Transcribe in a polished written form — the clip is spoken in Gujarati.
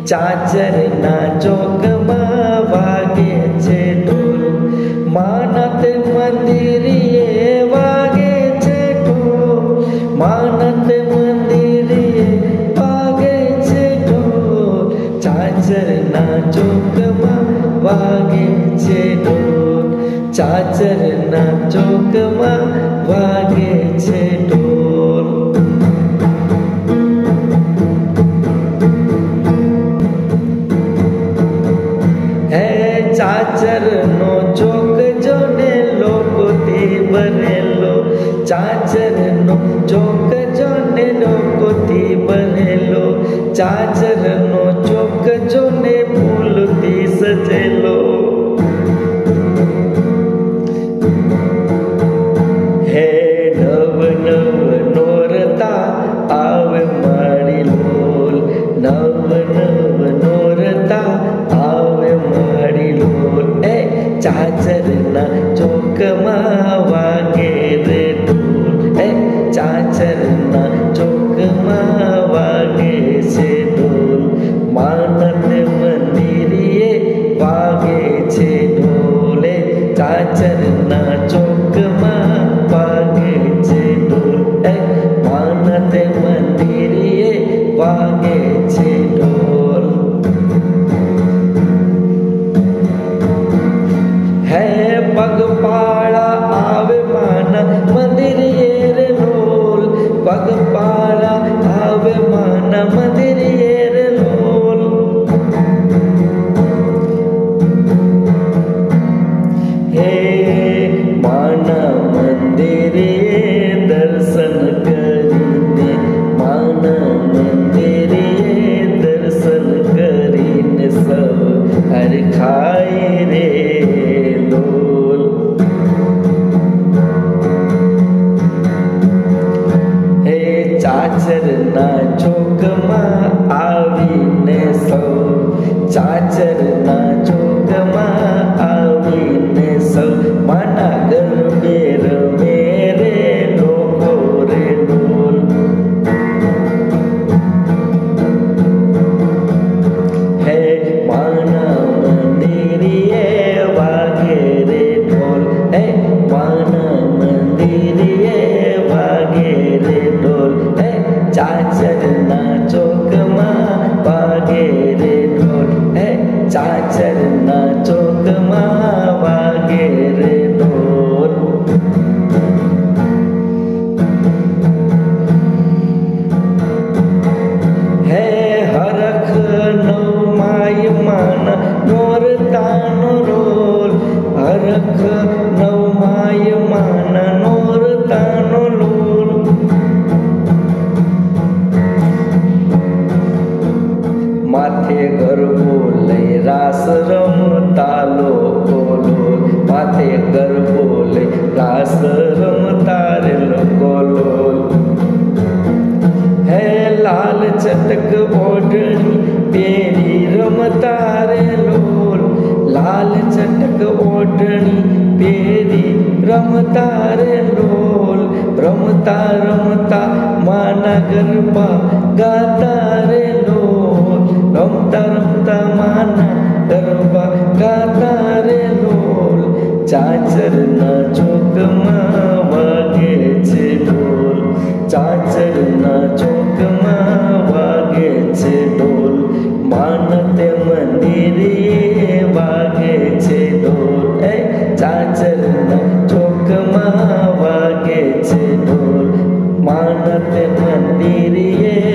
ચાચરના ચોકમાં વાગે છે ઢોલ, માનત મંદિરીએ વાગે છે ઢોલ, માનત મંદિરીએ વાગે છે ઢોલ, ચાચરના ચોકમાં વાગે છે ઢોલ, ચાચરના ચોકમાં વાગે છે ઢોલ. ચાચરનો ચોક જોને લોકોથી ભરેલો, ચાચરનો ચોક જોને લોકોથી ભરેલો, ચાચરનો ચોક જોને ફૂલથી સજેલો. હે નવ નવ નોરતા આવે મારી લોલ, નવ નવ નોરતા આવે મારી લોલ, એ ચાચરના ચોકમાં વાગે રે ઢોલ, એ ચાચરના ચોકમાં વાગે છે ઢોલ, માનત મંદિરીએ વાગે છે ઢોલ, એ ચાચરના ચોકમાં વાગે છે ઢોલ, એ માનત મંદિરીએ વાગે છે ઢોલ. હે પગપાળા આવે માના મંદિરીએ રે લોલ, પગપાળા આવે માના મંદિરીએ રે લોલ. હે માના મંદિરીએ દર્શન કરીને, માના મંદિરીએ દર્શન કરીને સૌ હરખાય રે લોલ. હે ચાચરના ચોકમાં આવીને સૌ, ચાચરના ચોકમાં આવીને સૌ માના ગરબે રમે રે લોકો રે ઢોલ. હે માના મંદિરીએ વાગે રે ઢોલ, હે માના મંદિરીએ વાગે રે ઢોલ, હે ચાચરના ચોકમાં વાગે રે ઢોલ, હે ચાચરના ચોકમાં વાગે રે ઢોલ. હે હરખ નવમાય માના નોરતાનો રોલ, હરખ નવમાય માના નોરતાનો લોલ. માથે ગરબો લઈ રાસ રમતા લોકો લોલ, માથે ગરબો લઈ રાસ રમતા રે લોકો લોલ. હે લાલ ચટક ઓઢણી પહેરી રમતા રે લોલ, લાલ ચટક ઓઢણી પહેરી રમતા રે લોલ, રમતા રમતા માના ગરબા ગાતા રે લોલ, રમતા રમતા માના ગરબા ગાતા રે લોલ. ચાચરના ચોકમાં વાગે છે ઢોલ, ચાચરના ચોકમાં વાગે છે ઢોલ, માનત મંદિરીએ વાગે છે ઢોલ, એ ચાચરના ચોકમાં વાગે છે ઢોલ, માનત મંદિરીએ